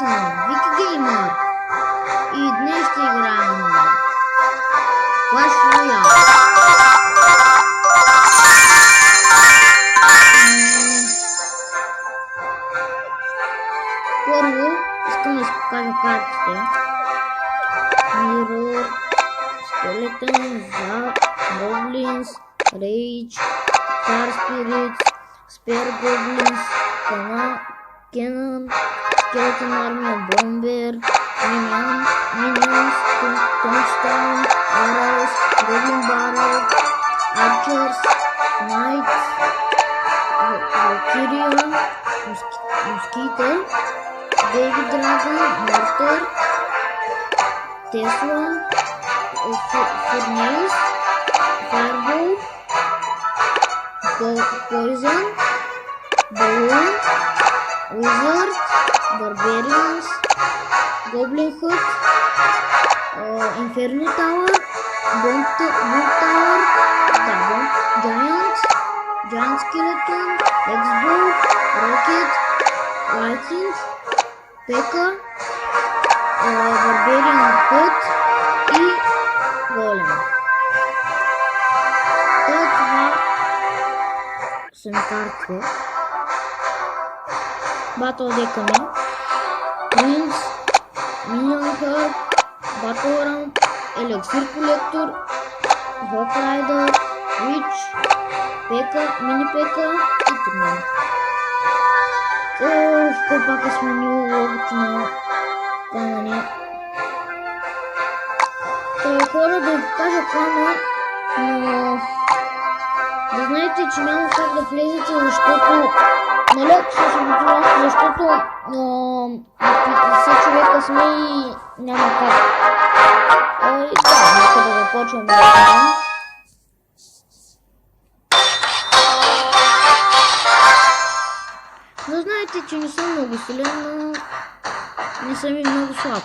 съм Вики Геймър и днес ще играем Clash Royale. Първо искам да си покажа картите. Mirror, Skeleton, Zap, Goblins, Rage, Star Spirits, Spare Goblins, Cannon, Skeleton Army, Bomber, Minions, Tombstone, Arrows, Goblin Barrel, Archers, Knights, Valkyria, Mosquito, Baby Dragon, Mortar, Tesla, Furnace, Fireball, Poison, Balloon, Wizard, Barbarians, Goblin Hut, Inferno Tower, Bomb Tower, Giant Skeleton, X-Bow, Rocket, Lightning, P.E.K.K.A, Barbarian Hut и Голем. Това са ми картите. Battle дека ми. Prince, Minion Herd, Battle Ram, Elixir Collector, Hawk Rider, Witch, P.E.K.K.A, Mini P.E.K.K.A и Турмен. Какво пак е сменил логото на клана. Хора, да ви покажа клана, но да знаете, че няма как да влезете, защото леко се събудила, защото 50 човека сме и няма как. Нека да започваме да играем. Но знаете, че не съм много силен, но не съм и много слаб.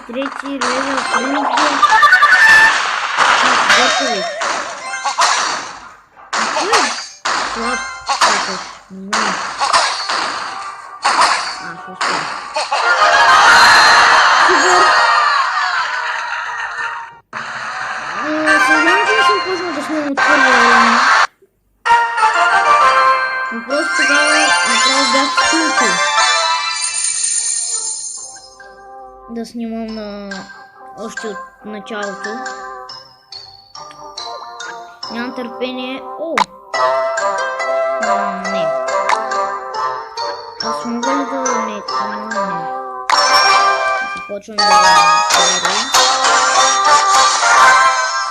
Трети левел Френзи. Готови. Слаб. Не знам. Ще успея. Супер. Съзнавам, че не съм почнал да снимам от първа. Но просто тогава направо бях скулко да снимам още от началото. Нямам търпение. Не. Аз мога ли да не? Започвам да играя.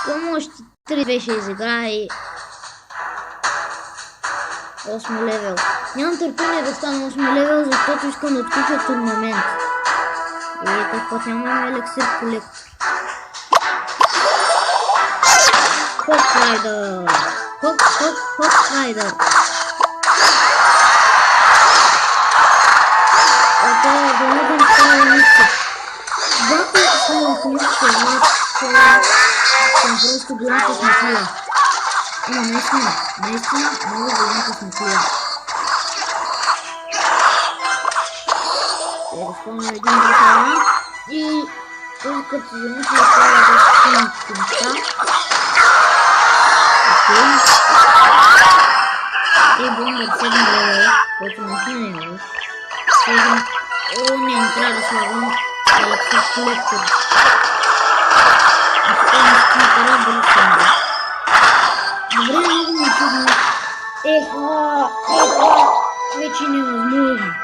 Към още 3 ще изиграя и 8 левел. Нямам търпение да стана 8 левел, защото искам да отключа турнамент. И какво нямаме Еликсир Колектор. Hawk Rider. Hawk Rider. Това е да не дам става нищо. Когато съм на книжка, съм просто голямата сметлия. Наистина, много голямата сметлия. Разпълня един братара и този като се замисля трябва да си неща. трябва да слагам с колектор. Добре, много ми чудно. Това вече невъзможно.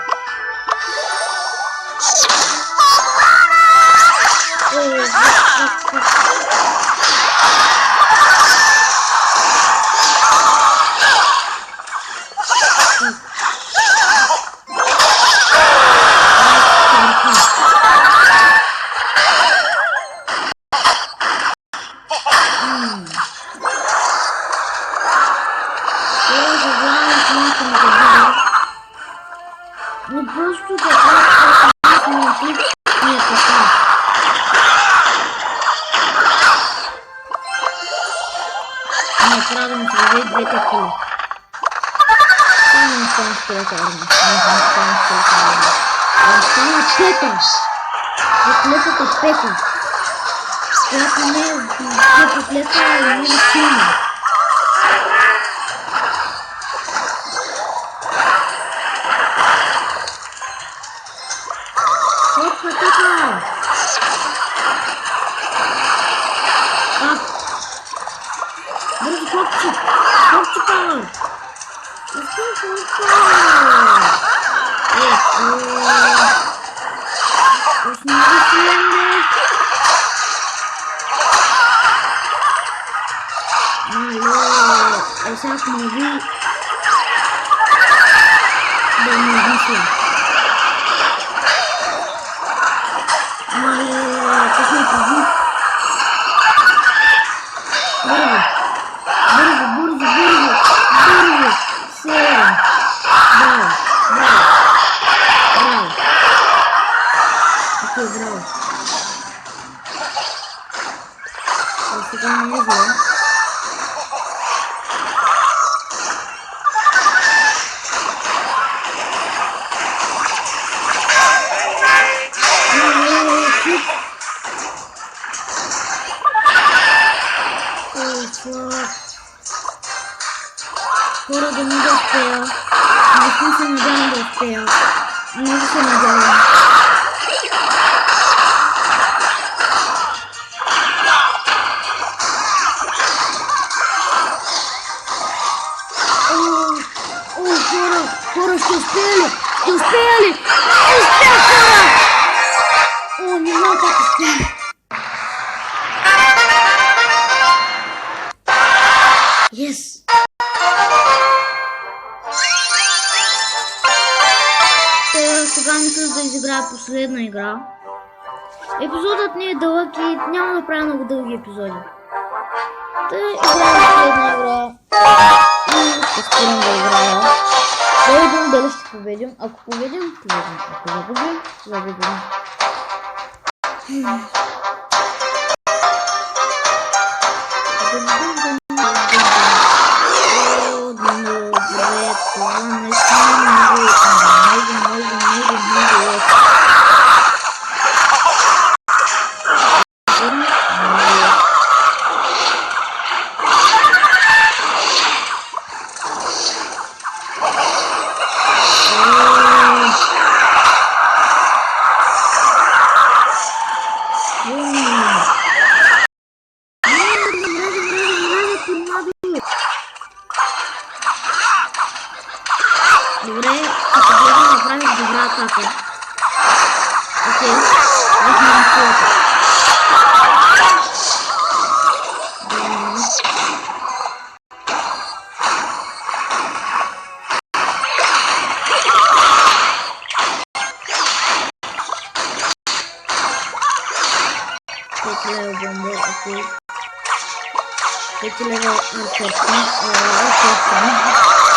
Но просто така не е така. Не, трябва да ми се даде двете коли. Само остана с колата армия. Остана пета. Котлетата пета. Която не е котлета, а не е силна. Бързо, хлопче павър! Основи силенде! Мале! Сега смови да не измисля. Мале! Късно пози! Бързо! Сея! Браво! Окей, браво! Сега не е зле. Скоро да не да успея. Не се надявам да успея. Много се надявам. Хора, ще успея ли? Успея, хора! Не знам как успея. Yes! Сега мисля да изиграя последна игра. Епизодът не е дълъг и няма да правя много дълги епизоди. Играем последна игра и ще спирам да играя. Да видим дали ще победим. Ако победим, Ако загубим. Добре, като гледам направих добра атака. Окей, възьмем колата. Левел бомбер, окей. 5 левел арчерстан,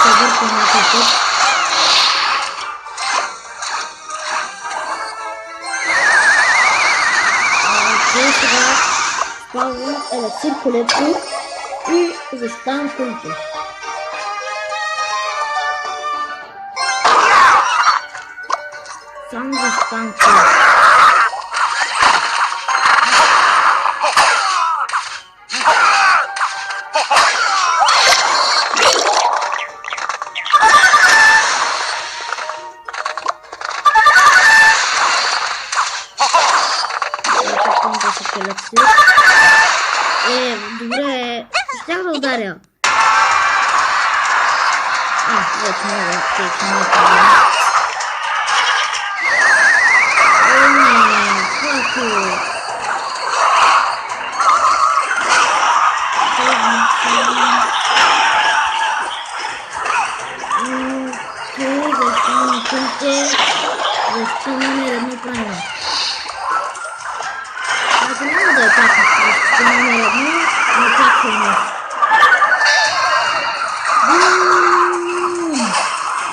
събърка на път. Окей, сега спазвам елексир колектор и защитавам кулите. Само защитавам кулите. ударя. Вече мога, вече не е проблем. О, не, хвати. Защо номер едно правилно? Аз няма да е така, защото номер едно не чакаме.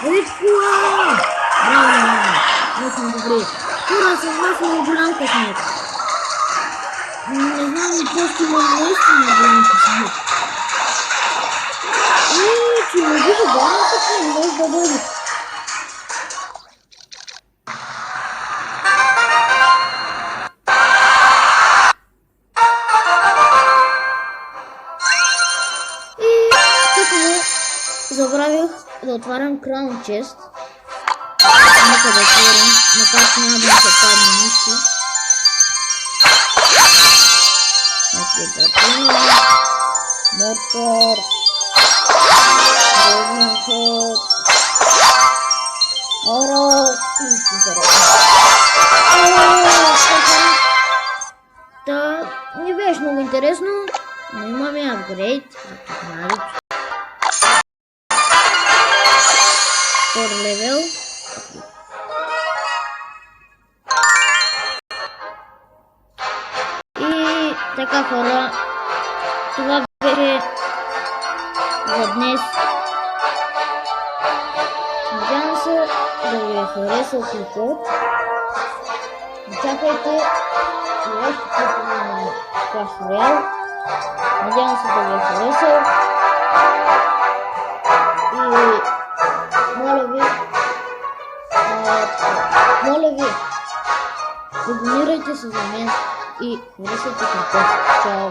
Рикуа! Браво! Ние сме добри. Хора, с вас има голям късмет. Не знам, просто има наистина голям късмет. Че не вижда голям късмет, не може да бъде. Забравих да отварям Crown Chest. Нека да отворим, макар че няма да ми се падне нищо. Окей, да отворим. Мортор. Розенхед. Оро. Та, не беше много интересно, но имаме апгрейд. Втори левел. И така, хора, това беше за днес. Надявам се да ви е харесал клипът. Чакайте следващото клипът на Clash Royale. Надявам се да ви е харесал. И моля ви, абонирайте се за мен и харесайте клипа. Чао!